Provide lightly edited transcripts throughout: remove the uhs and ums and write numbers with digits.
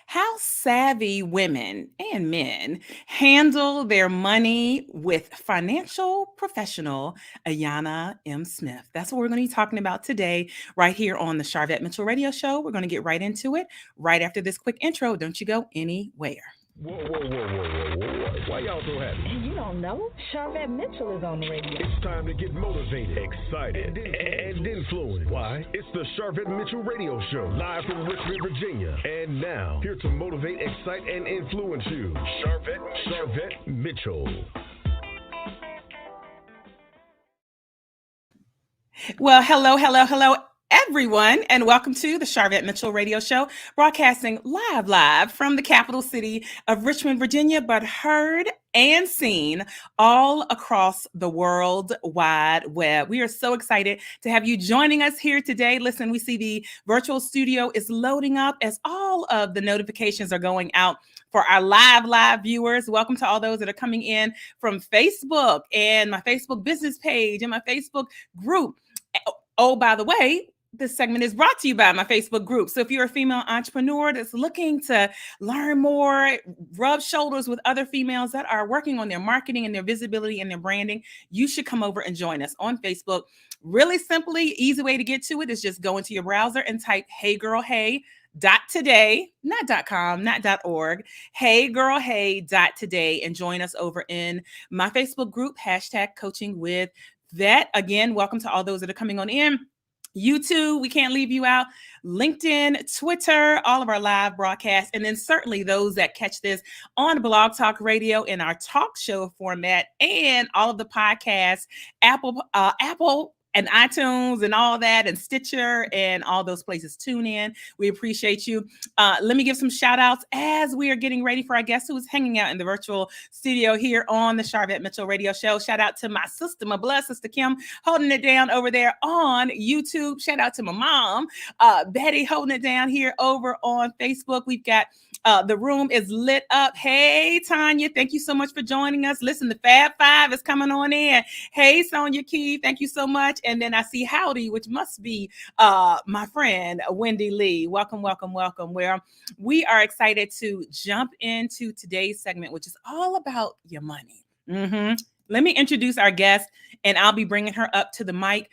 How savvy women and men handle their money with financial professional Ayanna M. Smith. That's what we're going to be talking about today, right here on the Sharvette Mitchell Radio Show. We're going to get right into it right after this quick intro. Don't you go anywhere. Whoa, whoa, whoa, whoa, whoa, whoa. Why y'all so happy? You don't know? Sharvette Mitchell is on the radio. It's time to get motivated, excited, and influenced. Why? It's the Sharvette Mitchell Radio Show, live from Richmond, Virginia. And now, here to motivate, excite, and influence you, Sharvette Mitchell. Well, hello, everyone, and welcome to the Sharvette Mitchell Radio Show, broadcasting live from the capital city of Richmond, Virginia, but heard and seen all across the World Wide Web. We are so excited to have you joining us here today. Listen, we see the virtual studio is loading up as all of the notifications are going out for our live viewers. Welcome to all those that are coming in from Facebook and my Facebook business page and my Facebook group. Oh, by the way, this segment is brought to you by my Facebook group. So if you're a female entrepreneur that's looking to learn more, rub shoulders with other females that are working on their marketing and their visibility and their branding, you should come over and join us on Facebook. Really simply, easy way to get to it is just go into your browser and type heygirlhey.today, not .com, not .org, heygirlhey.today, and join us over in my Facebook group, #coachingwithvet. Again, welcome to all those that are coming on in. YouTube, we can't leave you out. LinkedIn, Twitter, all of our live broadcasts, and then certainly those that catch this on Blog Talk Radio in our talk show format, and all of the podcasts, Apple and iTunes and all that, and Stitcher and all those places. Tune in. We appreciate you. Let me give some shout outs as we are getting ready for our guest who is hanging out in the virtual studio here on the Sharvette Mitchell Radio Show. Shout out to my sister, my blood sister Kim, holding it down over there on YouTube. Shout out to my mom, Betty, holding it down here over on Facebook. We've got the room is lit up. Hey, Tanya, thank you so much for joining us. Listen, the Fab Five is coming on in. Hey, Sonia Key, thank you so much. And then I see Howdy, which must be my friend, Wendy Lee. Welcome. Where we are excited to jump into today's segment, which is all about your money. Let me introduce our guest, and I'll be bringing her up to the mic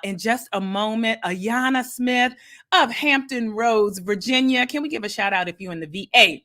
in just a moment. Ayanna Smith of Hampton Roads, Virginia. Can we give a shout out if you're in the VA?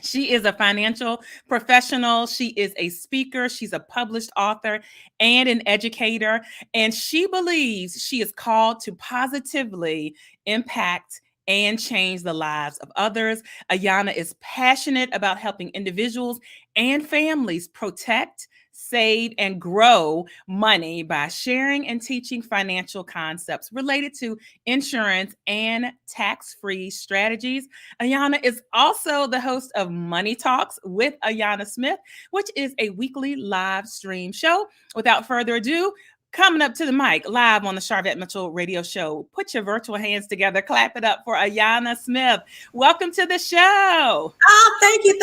She is a financial professional. She is a speaker. She's a published author and an educator. And she believes she is called to positively impact and change the lives of others. Ayanna is passionate about helping individuals and families protect, save, and grow money by sharing and teaching financial concepts related to insurance and tax-free strategies. Ayanna is also the host of Money Talks with Ayanna Smith, which is a weekly live stream show. Without further ado, coming up to the mic live on the Sharvette Mitchell Radio Show. Put your virtual hands together. Clap it up for Ayanna Smith. Welcome to the show. Oh, thank you.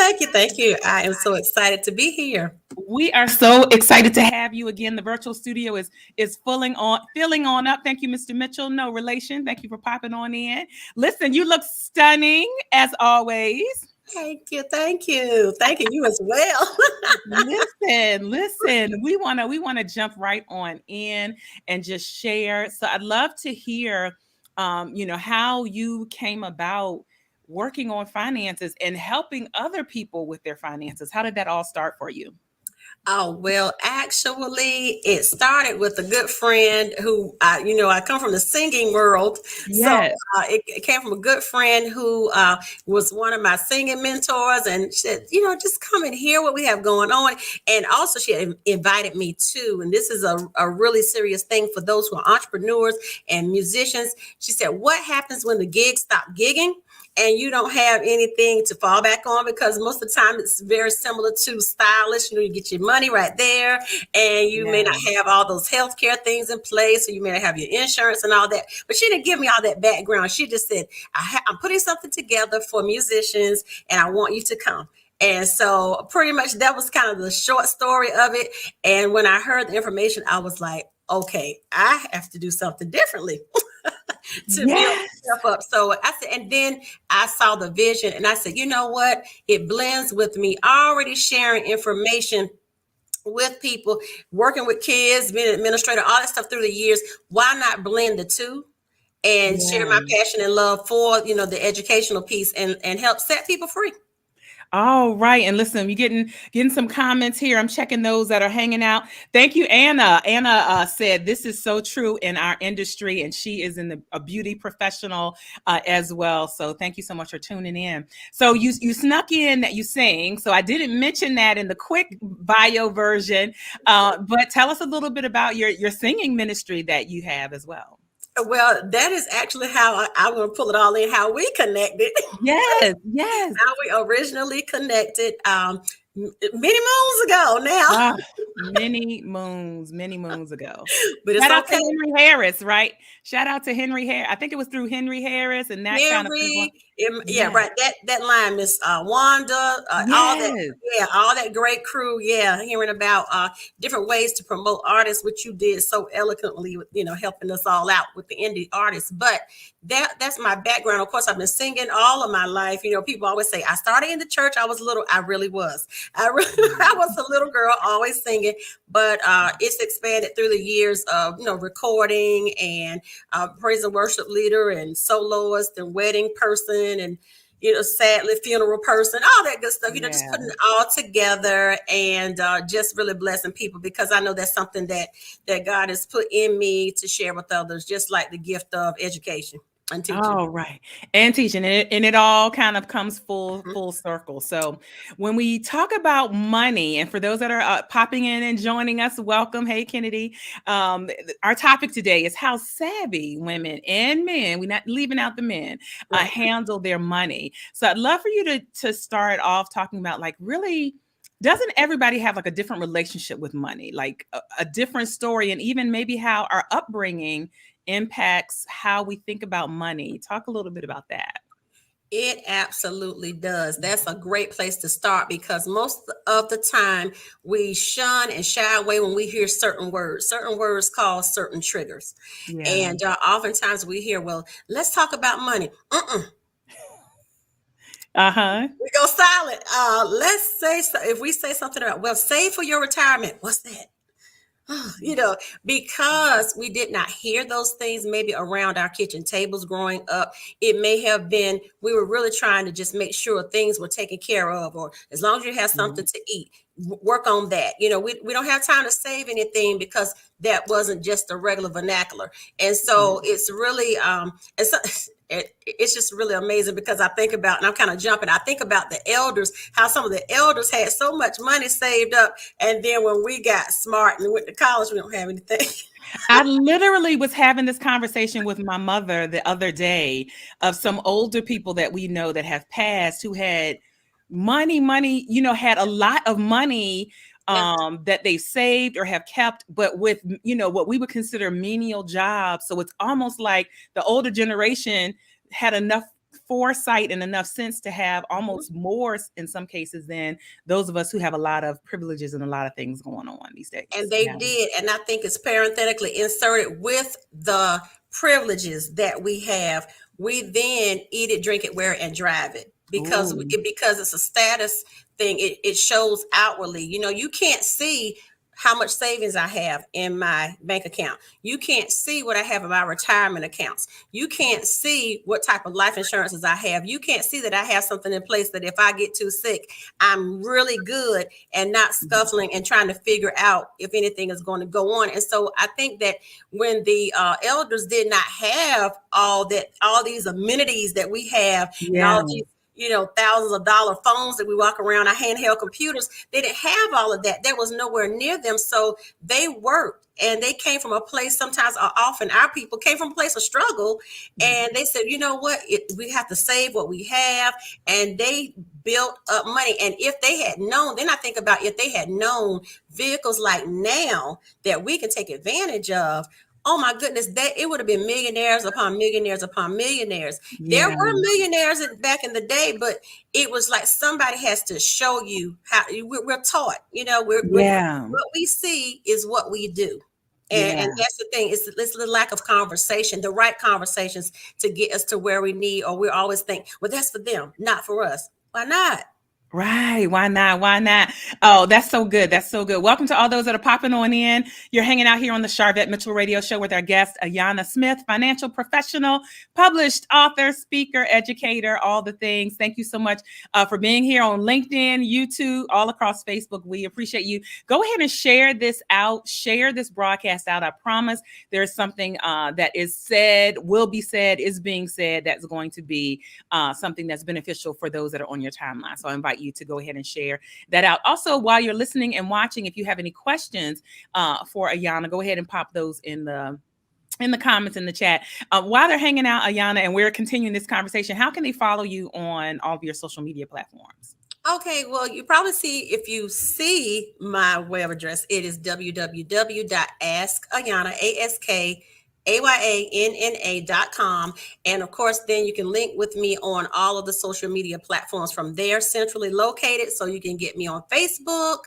I am so excited to be here. We are so excited to have you again. The virtual studio is filling on up. Thank you, Mr. Mitchell. No relation. Thank you for popping on in. Listen, you look stunning as always. Thank you. You as well. Listen. We want to jump right on in and just share. So I'd love to hear, how you came about working on finances and helping other people with their finances. How did that all start for you? Oh, well, actually, it started with a good friend who, I come from the singing world. Yes. So it came from a good friend who was one of my singing mentors, and she said, just come and hear what we have going on. And also she invited me too. And this is a really serious thing for those who are entrepreneurs and musicians. She said, what happens when the gigs stop gigging and you don't have anything to fall back on? Because most of the time it's very similar to stylish. You get your money right there, and you may not have all those healthcare things in place, or you may not have your insurance and all that. But she didn't give me all that background. She just said, I'm putting something together for musicians, and I want you to come. And so pretty much that was kind of the short story of it. And when I heard the information, I was like, okay, I have to do something differently to build Yes. myself up. So I said, and then I saw the vision and I said, you know what? It blends with me already sharing information with people, working with kids, being an administrator, all that stuff through the years. Why not blend the two and share my Yeah. passion and love for, the educational piece and help set people free? All right. And listen, you're getting some comments here. I'm checking those that are hanging out. Thank you, Anna. Anna said this is so true in our industry, and she is a beauty professional as well. So thank you so much for tuning in. So you snuck in that you sing. So I didn't mention that in the quick bio version, but tell us a little bit about your singing ministry that you have as well. Well, that is actually how I want to pull it all in, how we connected. Yes, yes. How we originally connected many moons ago now. Many moons ago. But it's Shout out okay. to Henry Harris, right? Shout out to Henry Harris. I think it was through Henry Harris and that kind of people. Yeah, right. That line, Miss Wanda, all that, all that great crew. Yeah, hearing about different ways to promote artists, which you did so eloquently, with helping us all out with the indie artists. But that's my background. Of course, I've been singing all of my life. People always say I started in the church. I was little. I really was. I was a little girl, always singing. But it's expanded through the years of recording and praise and worship leader and soloist and wedding person and sadly funeral person, all that good stuff. Just putting it all together and just really blessing people, because I know that's something that God has put in me to share with others, just like the gift of education. And teaching. Oh, right. And teaching it. And it all kind of comes full circle. So when we talk about money, and for those that are popping in and joining us, welcome. Hey, Kennedy. Our topic today is how savvy women and men, we're not leaving out the men, handle their money. So I'd love for you to start off talking about, like, really, doesn't everybody have like a different relationship with money, like a different story, and even maybe how our upbringing impacts how we think about money? Talk a little bit about that. It absolutely does. That's a great place to start, because most of the time we shun and shy away when we hear certain words. Certain words cause certain triggers. Yeah. And oftentimes we hear, well, let's talk about money. We go silent. Let's say, if we say something about, well, save for your retirement. What's that? Because we did not hear those things maybe around our kitchen tables growing up. It may have been we were really trying to just make sure things were taken care of, or as long as you have something to eat, work on that. We don't have time to save anything, because that wasn't just a regular vernacular. And so it's really it's just really amazing, because I think about, and I'm kind of jumping, I think about the elders, how some of the elders had so much money saved up, and then when we got smart and went to college, we don't have anything. I literally was having this conversation with my mother the other day of some older people that we know that have passed, who had money, had a lot of money that they saved or have kept, but with, what we would consider menial jobs. So it's almost like the older generation had enough foresight and enough sense to have almost more in some cases than those of us who have a lot of privileges and a lot of things going on these days. And they did. And I think it's parenthetically inserted with the privileges that we have. We then eat it, drink it, wear it, and drive it. Because it's a status thing. It shows outwardly. You can't see how much savings I have in my bank account. You can't see what I have in my retirement accounts. You can't see what type of life insurances I have. You can't see that I have something in place that if I get too sick, I'm really good and not scuffling and trying to figure out if anything is going to go on. And so I think that when the elders did not have all these amenities that we have, and all these thousands of dollar phones that we walk around, our handheld computers, they didn't have all of that. That was nowhere near them. So they worked, and they came from a place, sometimes or often our people came from a place of struggle. And they said, you know what, we have to save what we have. And they built up money. And if they had known, then I think about if they had known vehicles like now that we can take advantage of, oh my goodness, it would have been millionaires upon millionaires upon millionaires. Yeah. There were millionaires back in the day, but it was like somebody has to show you how. We're taught, what we see is what we do. And that's the thing. It's the lack of conversation, the right conversations to get us to where we need, or we always think, well, that's for them, not for us. Why not? Right. Why not? Why not? Oh, that's so good. That's so good. Welcome to all those that are popping on in. You're hanging out here on the Sharvette Mitchell Radio Show with our guest, Ayanna Smith, financial professional, published author, speaker, educator, all the things. Thank you so much for being here on LinkedIn, YouTube, all across Facebook. We appreciate you. Go ahead and share this out. Share this broadcast out. I promise there's something that is said, will be said, is being said that's going to be something that's beneficial for those that are on your timeline. So I invite you to go ahead and share that out. Also, while you're listening and watching, if you have any questions for Ayanna, go ahead and pop those in the comments in the chat. While they're hanging out, Ayanna, and we're continuing this conversation, how can they follow you on all of your social media platforms? Okay, well, you probably see, if you see my web address, it is www.askayanna.com. And of course, then you can link with me on all of the social media platforms from there, centrally located. So you can get me on Facebook,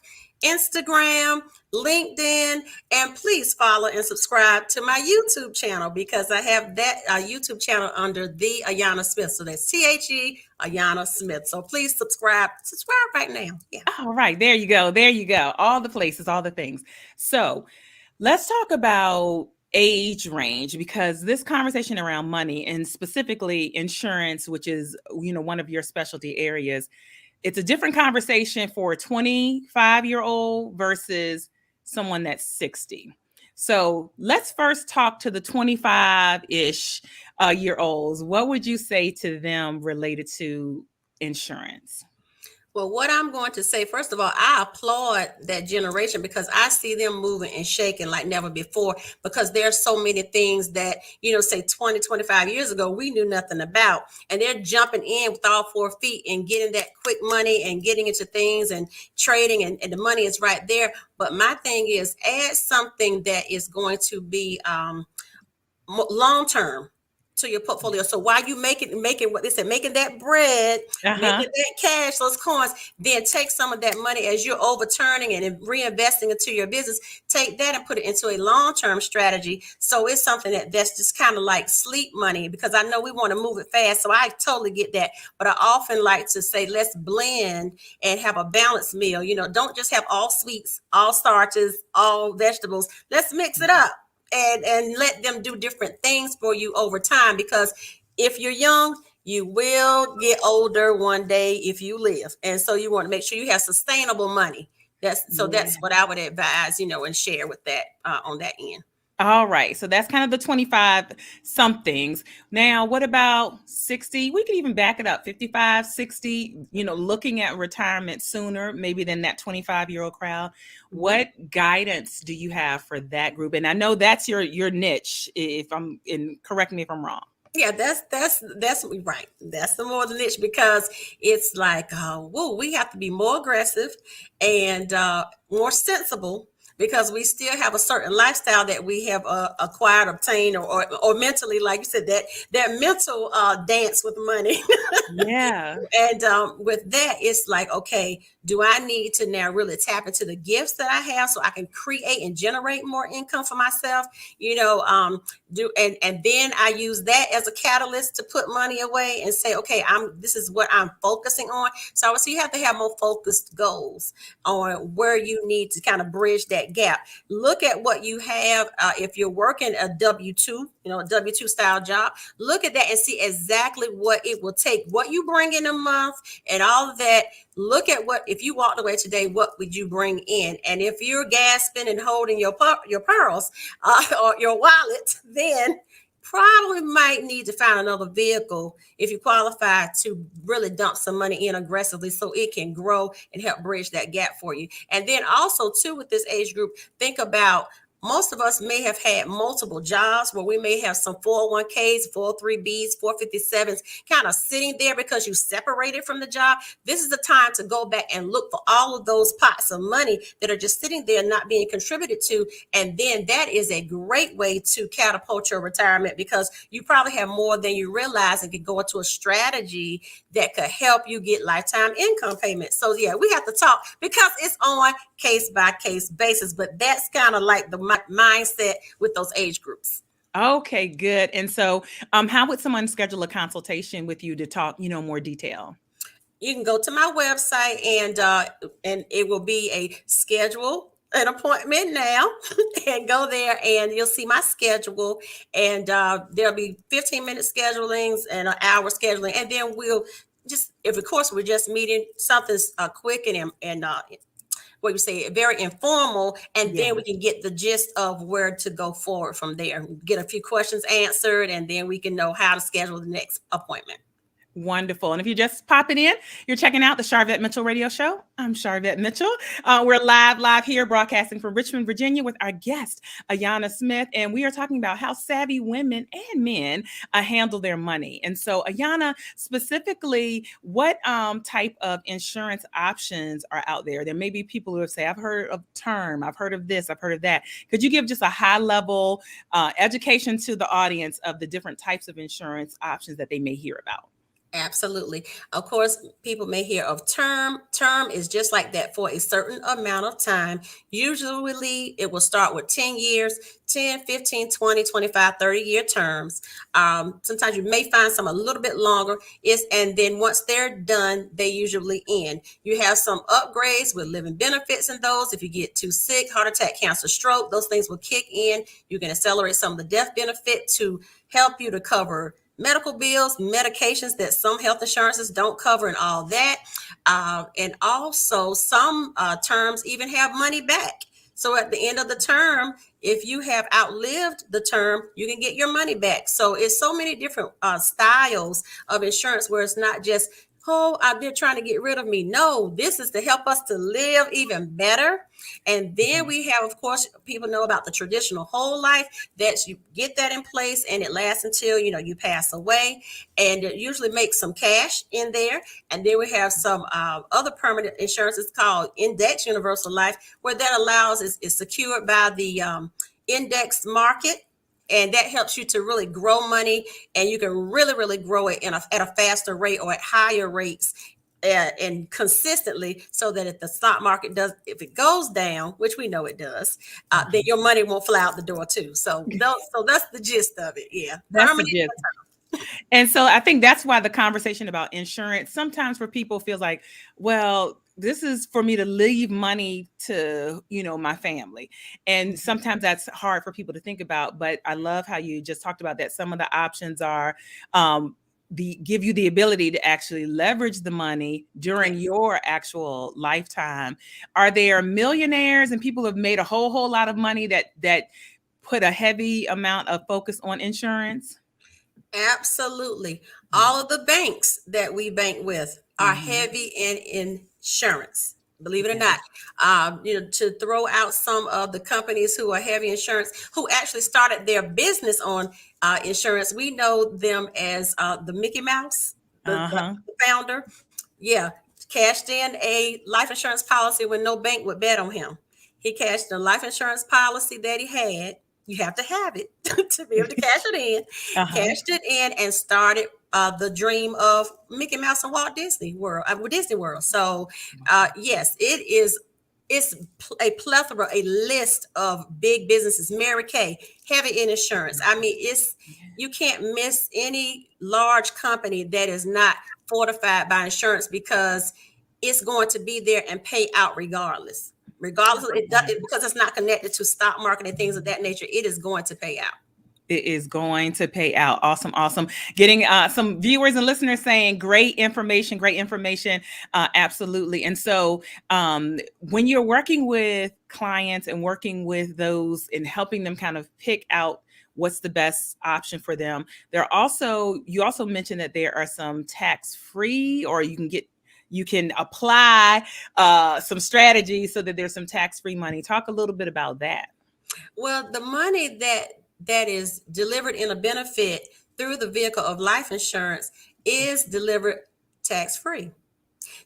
Instagram, LinkedIn, and please follow and subscribe to my YouTube channel, because I have that YouTube channel under the Ayanna Smith. So that's THE Ayanna Smith. So please subscribe right now. Yeah. All right. There you go. There you go. All the places, all the things. So let's talk about age range, because this conversation around money, and specifically insurance, which is, one of your specialty areas, it's a different conversation for a 25-year-old versus someone that's 60. So let's first talk to the 25-ish year olds. What would you say to them related to insurance? Well, what I'm going to say, first of all, I applaud that generation, because I see them moving and shaking like never before, because there's so many things that, say 20, 25 years ago, we knew nothing about, and they're jumping in with all 4 feet and getting that quick money and getting into things and trading, and the money is right there. But my thing is, add something that is going to be long-term to your portfolio. So while you making what they said, making that bread, making that cash, those coins, then take some of that money as you're overturning it and reinvesting into your business. Take that and put it into a long-term strategy. So it's something that's just kind of like sleep money, because I know we want to move it fast. So I totally get that. But I often like to say, let's blend and have a balanced meal. Don't just have all sweets, all starches, all vegetables. Let's mix it up. And let them do different things for you over time, because if you're young, you will get older one day if you live. And so you want to make sure you have sustainable money. That's what I would advise, and share with that on that end. All right. So that's kind of the 25 somethings. Now, what about 60? We could even back it up, 55, 60, looking at retirement sooner, maybe than that 25-year-old crowd. What guidance do you have for that group? And I know that's your niche, correct me if I'm wrong. Yeah, that's right. That's the more the niche, because it's like, we have to be more aggressive and more sensible, because we still have a certain lifestyle that we have acquired, obtained, or mentally, like you said, that mental dance with money. Yeah. And with that, it's like, okay, do I need to now really tap into the gifts that I have so I can create and generate more income for myself? And then I use that as a catalyst to put money away and say, okay, this is what I'm focusing on. So you have to have more focused goals on where you need to kind of bridge that gap. Look at what you have. If you're working a W-2, a W-2 style job, look at that and see exactly what it will take, what you bring in a month and all of that. Look at if you walked away today, what would you bring in? And if you're gasping and holding your pearls or your wallet, then probably might need to find another vehicle if you qualify to really dump some money in aggressively so it can grow and help bridge that gap for you. And then also too, with this age group, think about, most of us may have had multiple jobs where we may have some 401ks, 403bs, 457s kind of sitting there because you separated from the job. This is the time to go back and look for all of those pots of money that are just sitting there not being contributed to. And then that is a great way to catapult your retirement, because you probably have more than you realize and can go into a strategy that could help you get lifetime income payments. So yeah, we have to talk, because it's on case by case basis, but that's kind of like the mindset with those age groups. Okay, good. And so, how would someone schedule a consultation with you to talk, more detail? You can go to my website and it will be a schedule an appointment now and go there and you'll see my schedule and there'll be 15-minute schedulings and an hour scheduling, and then we'll just, if of course we're just meeting something quick and what you say, very informal, and then we can get the gist of where to go forward from there, get a few questions answered, and then we can know how to schedule the next appointment. Wonderful. And if you're just popping in, you're checking out the Sharvette Mitchell Radio Show. I'm Sharvette Mitchell. We're live here broadcasting from Richmond, Virginia with our guest, Ayanna Smith. And we are talking about how savvy women and men handle their money. And so, Ayanna, specifically, what type of insurance options are out there? There may be people who have said, I've heard of term, I've heard of this, I've heard of that. Could you give just a high level education to the audience of the different types of insurance options that they may hear about? Absolutely. Of course, people may hear of term. Term is just like that for a certain amount of time. Usually it will start with 10 years, 10, 15, 20, 25, 30-year terms. Sometimes you may find some a little bit longer. And then once they're done, they usually end. You have some upgrades with living benefits in those. If you get too sick, heart attack, cancer, stroke, those things will kick in. You can accelerate some of the death benefit to help you to cover medical bills, medications that some health insurances don't cover, and all that. And also some terms even have money back. So at the end of the term, if you have outlived the term, you can get your money back. So it's so many different styles of insurance where it's not just, oh, they're trying to get rid of me. No, this is to help us to live even better. And then we have, of course, people know about the traditional whole life, that you get that in place and it lasts until, you pass away, and it usually makes some cash in there. And then we have some other permanent insurances called Index Universal Life, where that allows, is secured by the index market. And that helps you to really grow money, and you can really, really grow it at a faster rate or at higher rates and consistently, so that if the stock market if it goes down, which we know it does, then your money won't fly out the door too. So that's the gist of it. Yeah. That's the gist. And so I think that's why the conversation about insurance sometimes for people feels like, well, this is for me to leave money to, my family. And sometimes that's hard for people to think about, but I love how you just talked about that. Some of the options are, give you the ability to actually leverage the money during your actual lifetime. Are there millionaires and people who have made a whole lot of money that put a heavy amount of focus on insurance? Absolutely. All of the banks that we bank with are heavy in insurance, believe it or not. To throw out some of the companies who are heavy insurance, who actually started their business on insurance. We know them as the Mickey Mouse, the founder. Yeah, cashed in a life insurance policy when no bank would bet on him. He cashed a life insurance policy that he had. You have to have it to be able to cash it in. Cashed it in and started the dream of Mickey Mouse and Walt Disney World, Disney World. So yes, it's a plethora, a list of big businesses. Mary Kay, heavy in insurance. I mean, you can't miss any large company that is not fortified by insurance, because it's going to be there and pay out regardless because it's not connected to stock market and things of that nature. It is going to pay out. It is going to pay out. Awesome. Getting some viewers and listeners saying great information. Absolutely. And so when you're working with clients and working with those and helping them kind of pick out what's the best option for them, you also mentioned that there are some tax-free, or you can apply some strategies so that there's some tax-free money. Talk a little bit about that. Well, the money that is delivered in a benefit through the vehicle of life insurance is delivered tax-free.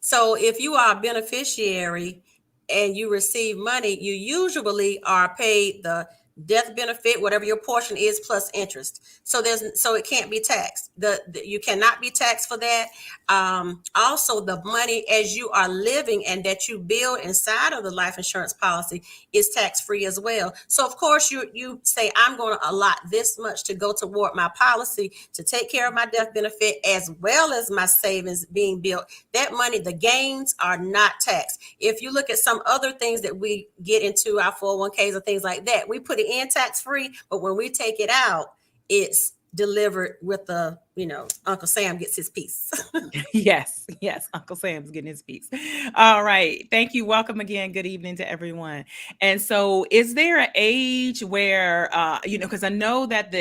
So if you are a beneficiary and you receive money, you usually are paid the death benefit, whatever your portion is, plus interest. So it can't be taxed. You cannot be taxed for that. Also, the money as you are living and that you build inside of the life insurance policy is tax free as well. So of course you say, I'm going to allot this much to go toward my policy to take care of my death benefit as well as my savings being built. That money, the gains are not taxed. If you look at some other things that we get into, our 401ks or things like that, we put it in tax free, but when we take it out, it's delivered with the, Uncle Sam gets his piece. Yes, Uncle Sam's getting his piece. All right. Thank you. Welcome again. Good evening to everyone. And so is there an age where, because I know that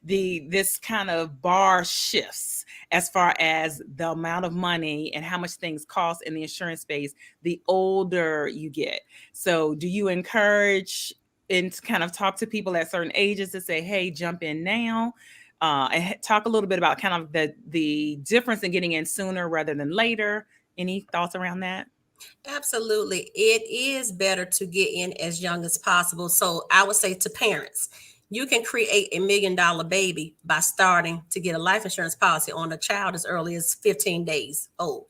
this kind of bar shifts as far as the amount of money and how much things cost in the insurance space, the older you get. So do you encourage and kind of talk to people at certain ages to say, hey, jump in now? And talk a little bit about kind of the difference in getting in sooner rather than later. Any thoughts around that? Absolutely. It is better to get in as young as possible. So I would say to parents, you can create $1 million baby by starting to get a life insurance policy on a child as early as 15 days old.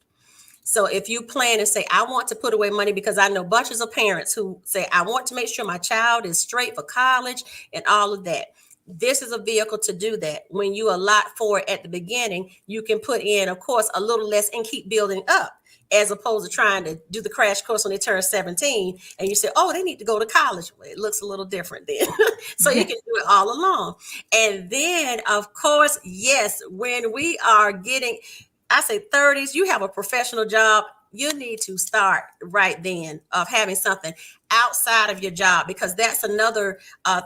So if you plan and say, I want to put away money, because I know bunches of parents who say, I want to make sure my child is straight for college and all of that. This is a vehicle to do that. When you allot for it at the beginning, you can put in, of course, a little less and keep building up, as opposed to trying to do the crash course when they turn 17 and you say, oh, they need to go to college. Well, it looks a little different then. So you can do it all along. And then, of course, yes, when we are getting, I say 30s, you have a professional job, you need to start right then of having something outside of your job, because that's another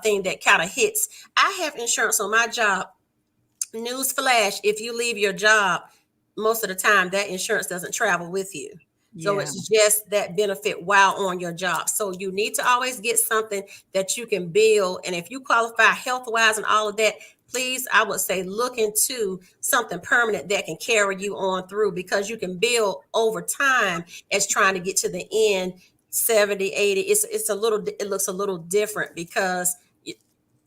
thing that kind of hits. I have insurance on my job. Newsflash, if you leave your job, most of the time that insurance doesn't travel with you. So it's just that benefit while on your job. So you need to always get something that you can build. And if you qualify health-wise and all of that, please, I would say, look into something permanent that can carry you on through, because you can build over time as trying to get to the end, 70, 80. It looks a little different, because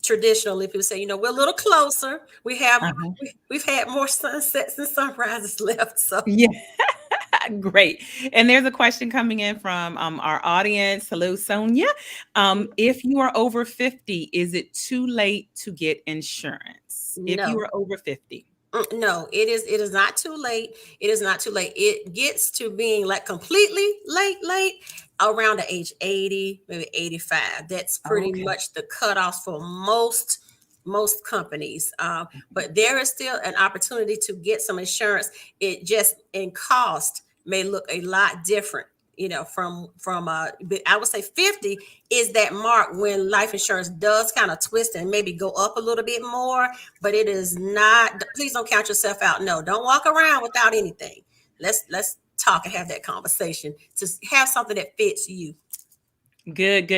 traditionally people say, we're a little closer. We've had more sunsets and sunrises left. So yeah. Great. And there's a question coming in from our audience. Hello, Sonia. If you are over 50, is it too late to get insurance? No. If you are over 50. No, it is not too late. It is not too late. It gets to being like completely late around the age 80, maybe 85. That's pretty much the cutoff for most companies. But there is still an opportunity to get some insurance. It just in cost may look a lot different, from I would say 50 is that mark when life insurance does kind of twist and maybe go up a little bit more, but it is not. Please don't count yourself out. No, don't walk around without anything. Let's talk and have that conversation to have something that fits you. Good.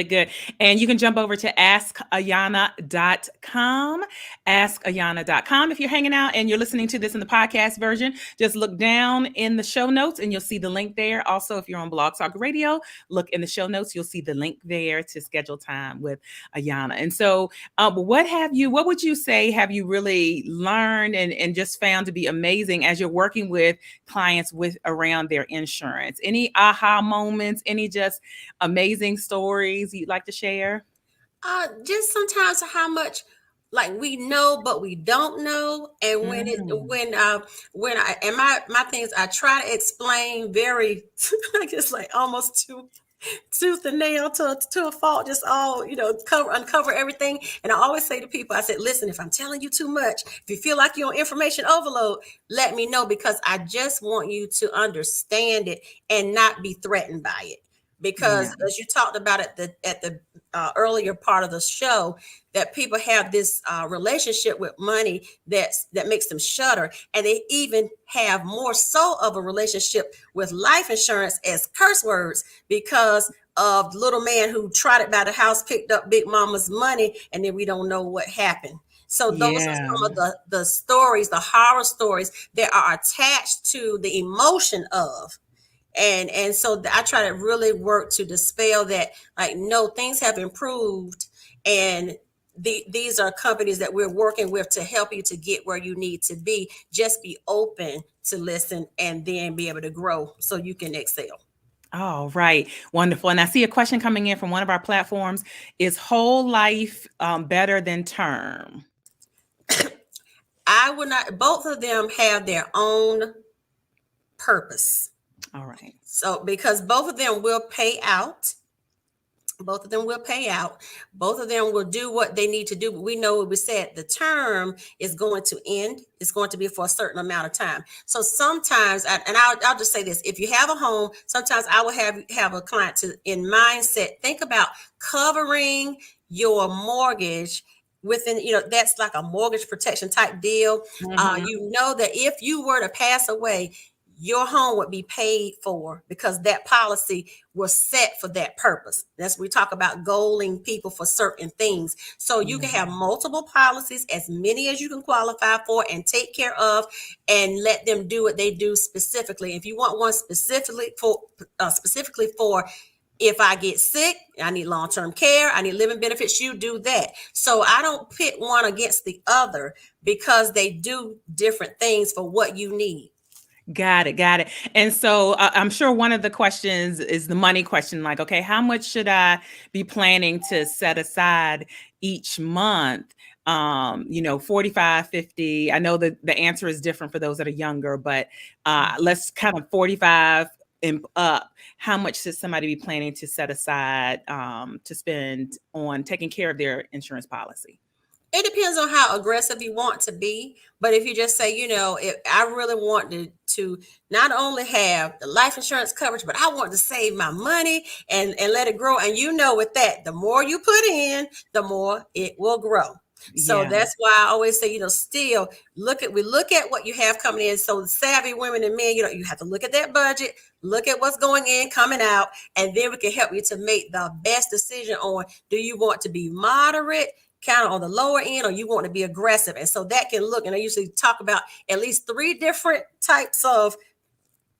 And you can jump over to askayanna.com, askayanna.com. If you're hanging out and you're listening to this in the podcast version, just look down in the show notes and you'll see the link there. Also, if you're on Blog Talk Radio, look in the show notes, you'll see the link there to schedule time with Ayanna. And so what would you say have you really learned and just found to be amazing as you're working with clients around their insurance? Any aha moments, any just amazing stories you'd like to share? Just sometimes how much like we know but we don't know, and my things I try to explain very I guess like almost tooth and nail to a fault, just all uncover everything. And I always say to people, I said, listen, if I'm telling you too much, if you feel like you're on information overload, let me know, because I just want you to understand it and not be threatened by it. Because as you talked about at the earlier part of the show, that people have this relationship with money that makes them shudder, and they even have more so of a relationship with life insurance as curse words, because of the little man who trotted by the house, picked up Big Mama's money, and then we don't know what happened. So those are some of the stories, the horror stories that are attached to the emotion of. And so I try to really work to dispel that, like, no, things have improved, and these are companies that we're working with to help you to get where you need to be. Just be open to listen and then be able to grow so you can excel. All right. Wonderful. And I see a question coming in from one of our platforms. Is whole life better than term? I would not, both of them have their own purpose. All right. So, because both of them will pay out. Both of them will pay out. Both of them will do what they need to do. But we know what we said, the term is going to end. It's going to be for a certain amount of time. So sometimes, I'll just say this, if you have a home, sometimes I will have a client in mindset, think about covering your mortgage within, that's like a mortgage protection type deal. You know that if you were to pass away, your home would be paid for because that policy was set for that purpose. That's we talk about goaling people for certain things. So you can have multiple policies, as many as you can qualify for and take care of, and let them do what they do specifically. If you want one specifically for if I get sick, I need long-term care, I need living benefits, you do that. So I don't pit one against the other because they do different things for what you need. Got it. And so I'm sure one of the questions is the money question, like, okay, how much should I be planning to set aside each month? 45, 50. I know that the answer is different for those that are younger, but let's kind of 45 and up. How much should somebody be planning to set aside to spend on taking care of their insurance policy? It depends on how aggressive you want to be. But if you just say, if I really want to not only have the life insurance coverage, but I want to save my money and let it grow. And with that, the more you put in, the more it will grow. So that's why I always say, still we look at what you have coming in. So savvy women and men, you have to look at that budget, look at what's going in, coming out, and then we can help you to make the best decision on, do you want to be moderate, kind of on the lower end, or you want to be aggressive? And so that can look, and I usually talk about at least 3 different types of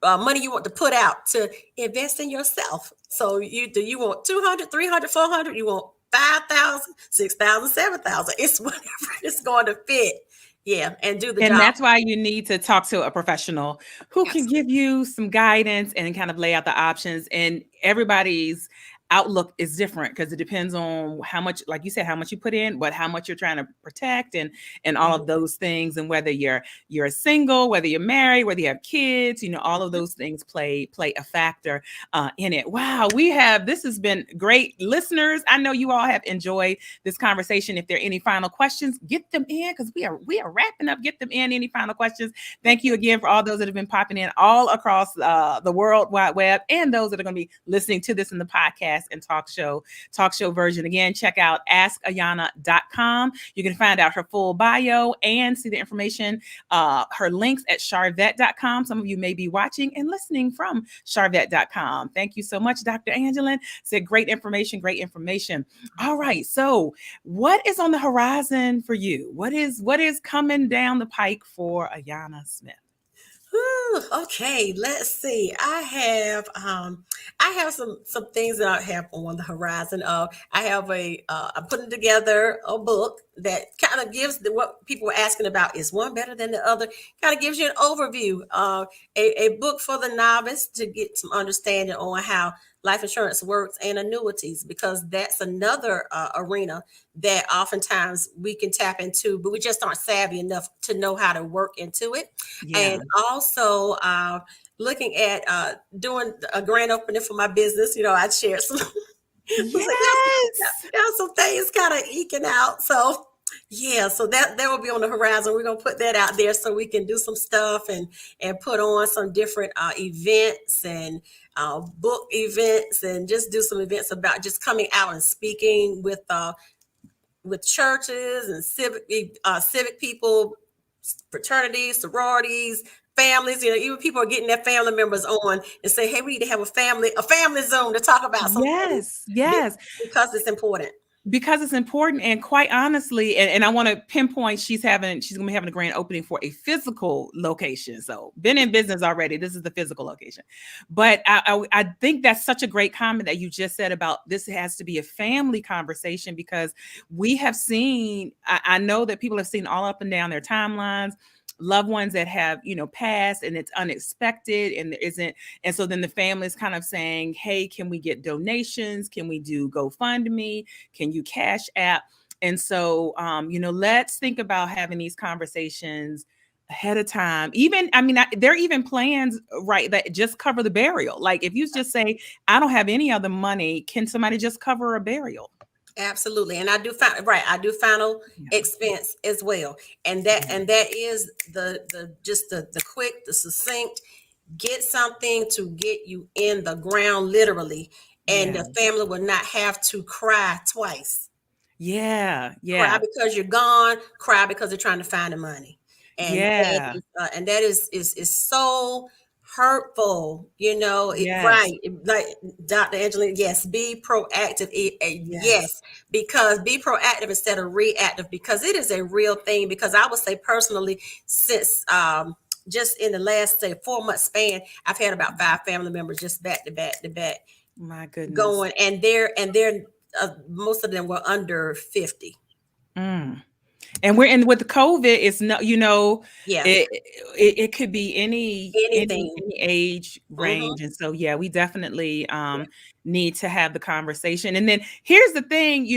money you want to put out to invest in yourself. So you want 200, 300, 400, you want 5,000, 6,000, 7,000. It's whatever it's going to fit. Yeah. And do the job. And that's why you need to talk to a professional who can give you some guidance and kind of lay out the options. And everybody's outlook is different because it depends on how much, like you said, how much you put in, but how much you're trying to protect and all of those things. And whether you're single, whether you're married, whether you have kids, all of those things play a factor in it. Wow. This has been great. Listeners, I know you all have enjoyed this conversation. If there are any final questions, get them in because we are wrapping up. Get them in. Any final questions? Thank you again for all those that have been popping in all across the World Wide Web, and those that are going to be listening to this in the podcast and talk show version. Again, check out askayanna.com. You can find out her full bio and see the information, her links at sharvette.com. Some of you may be watching and listening from sharvette.com. Thank you so much, Dr. Angelin. Said great information. All right. So what is on the horizon for you? What is coming down the pike for Ayanna Smith? Okay, let's see. I have some things that I have on the horizon. I have I'm putting together a book that kind of gives what people were asking about, is one better than the other? Kind of gives you an overview, a book for the novice to get some understanding on how life insurance works and annuities, because that's another arena that oftentimes we can tap into, but we just aren't savvy enough to know how to work into it. Yeah. And also looking at doing a grand opening for my business. I shared some, some things kind of eking out. So yeah, so that will be on the horizon. We're going to put that out there so we can do some stuff and put on some different events and book events, and just do some events about just coming out and speaking with churches and civic people, fraternities, sororities, families. Even people are getting their family members on and say, hey, we need to have a family Zoom to talk about something. Yes. Because it's important. Because it's important, and quite honestly, and I want to pinpoint, she's gonna be having a grand opening for a physical location. So been in business already. This is the physical location. But I think that's such a great comment that you just said about this has to be a family conversation, because we have seen, I know that people have seen all up and down their timelines, loved ones that have, passed, and it's unexpected, and there isn't. And so then the family is kind of saying, hey, can we get donations? Can we do GoFundMe? Can you cash app? And so, let's think about having these conversations ahead of time. Even, there are even plans, right, that just cover the burial. Like if you just say, I don't have any other money, can somebody just cover a burial? Absolutely. And I do final expense as well. And that is the quick, the succinct, get something to get you in the ground literally. And the family will not have to cry twice. Yeah. Cry because you're gone, cry because they're trying to find the money. And that is so hurtful, right? Like Dr. Angelina, yes, be proactive. Yes, because be proactive instead of reactive, because it is a real thing. Because I would say personally, since just in the last 4-month span, I've had about 5 family members just back to back to back. My goodness. Going, and they're most of them were under 50. And we're in with the COVID, it's no, it could be any age range. And so, we definitely need to have the conversation. And then here's the thing,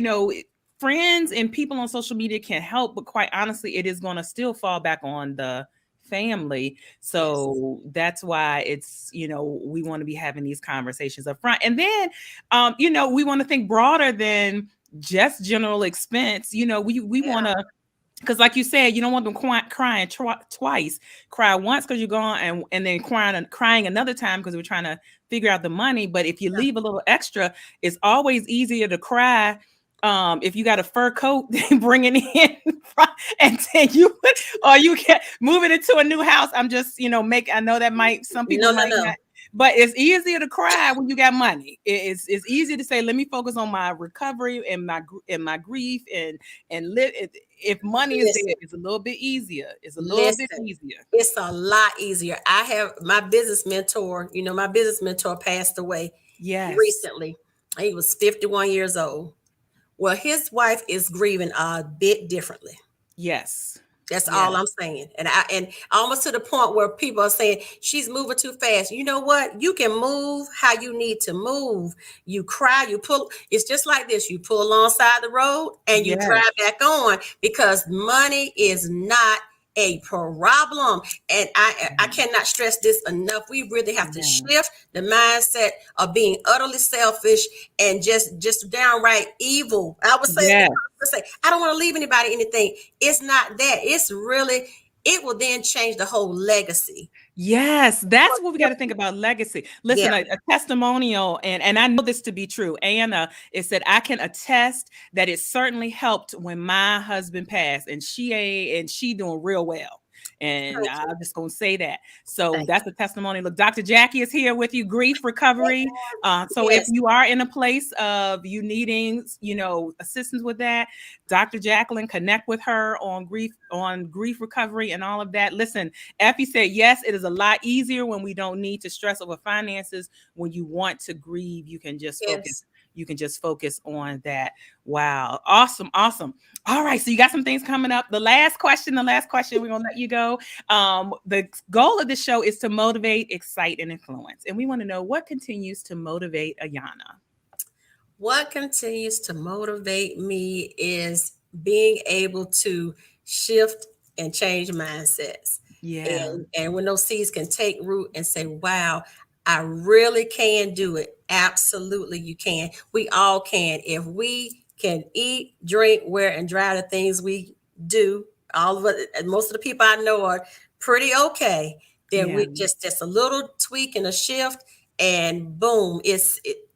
friends and people on social media can help, but quite honestly, it is going to still fall back on the family. So that's why it's, we want to be having these conversations up front. And then, we want to think broader than just general expense. We want to, because like you said, you don't want them crying twice. Cry once because you're gone, and then crying another time because we're trying to figure out the money. But if you leave a little extra, it's always easier to cry. If you got a fur coat, then bring it in, and then you can move it into a new house. I'm just, I know that might, some people might not. But it's easier to cry when you got money. It's easier to say, let me focus on my recovery and my grief and live. If money is there, it's a little bit easier. It's a little bit easier. It's a lot easier. I have my business mentor. My business mentor passed away recently. He was 51 years old. Well, his wife is grieving a bit differently. Yes. That's all I'm saying. And almost to the point where people are saying she's moving too fast. You know what? You can move how you need to move. You cry, you pull. It's just like this. You pull alongside the road and you drive back on, because money is not a problem. And I cannot stress this enough. We really have to shift the mindset of being utterly selfish and just downright evil. I would say, I don't want to leave anybody anything. It's not that. It's really, it will then change the whole legacy. Yes, that's what we got to think about, legacy. Listen, a testimonial, and I know this to be true. Ayanna, it said, I can attest that it certainly helped when my husband passed, and she doing real well. And I'm just going to say that. So that's a testimony. Look, Dr. Jackie is here with you, grief recovery. So if you are in a place of you needing, assistance with that, Dr. Jacqueline, connect with her on grief recovery and all of that. Listen, Effie said, yes, it is a lot easier when we don't need to stress over finances. When you want to grieve, you can just focus. You can just focus on that. Wow. Awesome. All right. So you got some things coming up. The last question, we're going to let you go. The goal of the show is to motivate, excite, and influence. And we want to know what continues to motivate Ayanna. What continues to motivate me is being able to shift and change mindsets. Yeah. And when those seeds can take root and say, wow, I really can do it. Absolutely, you can. We all can. If we can eat, drink, wear, and drive the things we do, all of it, and most of the people I know are pretty okay. Then we just a little tweak and a shift, and boom,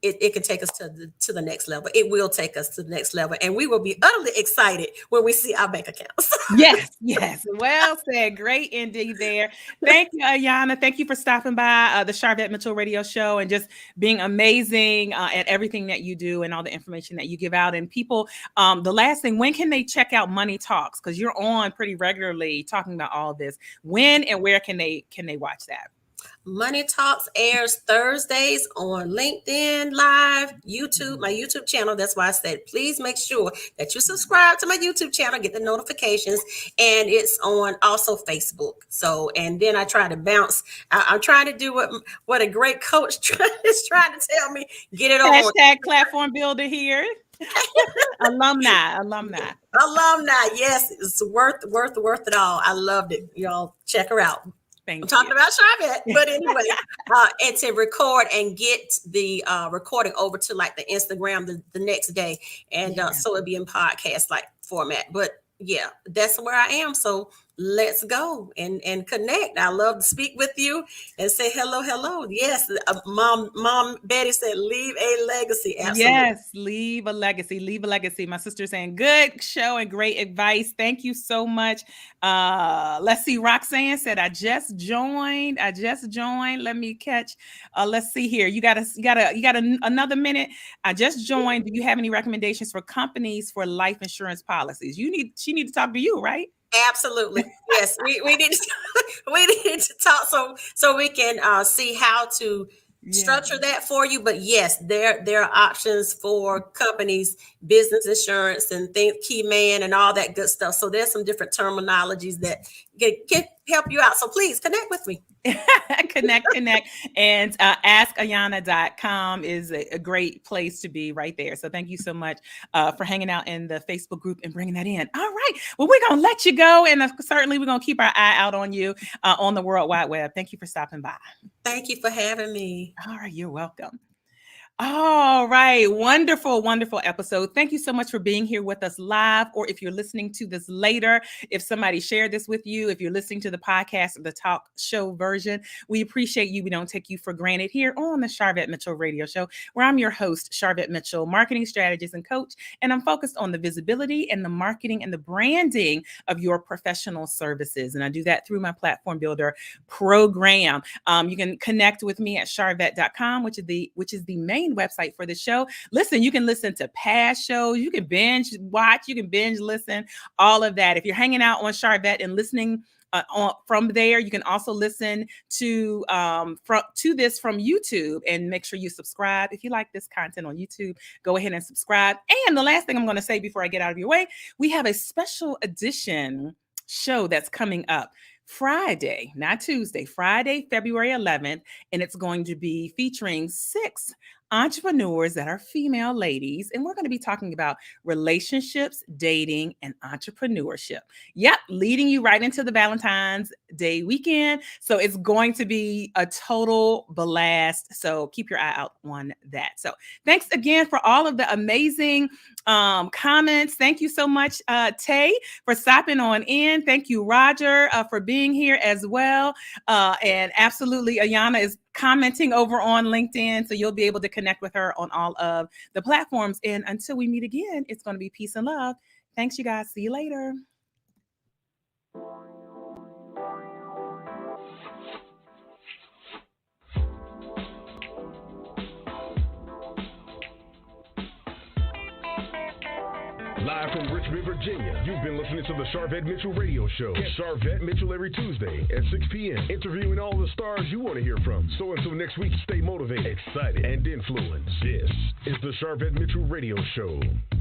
it can take us to the next level. It will take us to the next level, and we will be utterly excited when we see our bank accounts. Yes. Well said. Great indeed there. Thank you, Ayanna. Thank you for stopping by the Sharvette Mitchell Radio Show and just being amazing at everything that you do and all the information that you give out. And people, the last thing, when can they check out Money Talks? Because you're on pretty regularly talking about all of this. When and where can they watch that? Money Talks airs Thursdays on LinkedIn Live, YouTube, my YouTube channel. That's why I said, please make sure that you subscribe to my YouTube channel, get the notifications, and it's on also Facebook. So, and then I try to bounce. I'm trying to do what a great coach is trying to tell me. Get it on. Hashtag platform builder here. Alumni. Yes, it's worth it all. I loved it. Y'all check her out. I'm talking about Sharvette, but anyway, and to record and get the recording over to like the Instagram the next day, and so it'll be in podcast like format. But yeah, that's where I am. So let's go and connect. I love to speak with you and say hello. Yes, Mom Betty said, leave a legacy. Absolutely. Yes, leave a legacy. My sister saying, good show and great advice. Thank you so much. Let's see. Roxanne said, I just joined. Let me catch. Let's see here. You got another minute. I just joined. Do you have any recommendations for companies for life insurance policies? She need to talk to you, right? Absolutely. Yes. We need to talk so we can see how to structure that for you. But yes, there are options for companies, business insurance and key man and all that good stuff. So there's some different terminologies that can help you out. So please connect with me. Connect. And askayanna.com is a great place to be right there. So thank you so much for hanging out in the Facebook group and bringing that in. All right. Well, we're going to let you go. And certainly we're going to keep our eye out on you on the World Wide Web. Thank you for stopping by. Thank you for having me. All right. You're welcome. All right. Wonderful episode. Thank you so much for being here with us live, or if you're listening to this later, if somebody shared this with you, if you're listening to the podcast or the talk show version, we appreciate you. We don't take you for granted here on the Sharvette Mitchell Radio Show, where I'm your host, Sharvette Mitchell, marketing strategist and coach, and I'm focused on the visibility and the marketing and the branding of your professional services. And I do that through my Platform Builder program. You can connect with me at sharvette.com, which is the main website for the show. Listen, you can listen to past shows, you can binge watch, you can binge listen, all of that. If you're hanging out on Sharvette and listening from there, you can also listen to this from YouTube, and make sure you subscribe. If you like this content on YouTube, go ahead and subscribe. And the last thing I'm going to say before I get out of your way, we have a special edition show that's coming up Friday, not Tuesday, Friday, February 11th, and it's going to be featuring 6 entrepreneurs that are female ladies, and we're going to be talking about relationships, dating, and entrepreneurship. Yep, leading you right into the Valentine's Day weekend. So it's going to be a total blast. So keep your eye out on that. So thanks again for all of the amazing comments. Thank you so much, Tay, for stopping on in. Thank you, Roger, for being here as well. And absolutely, Ayanna is commenting over on LinkedIn, so you'll be able to connect with her on all of the platforms. And until we meet again, it's going to be peace and love. Thanks, you guys. See you later. Live from Richmond, Virginia, you've been listening to the Sharvette Mitchell Radio Show. Catch Sharvette Mitchell every Tuesday at 6 p.m., interviewing all the stars you want to hear from. So until next week, stay motivated, excited, and influenced. This is the Sharvette Mitchell Radio Show.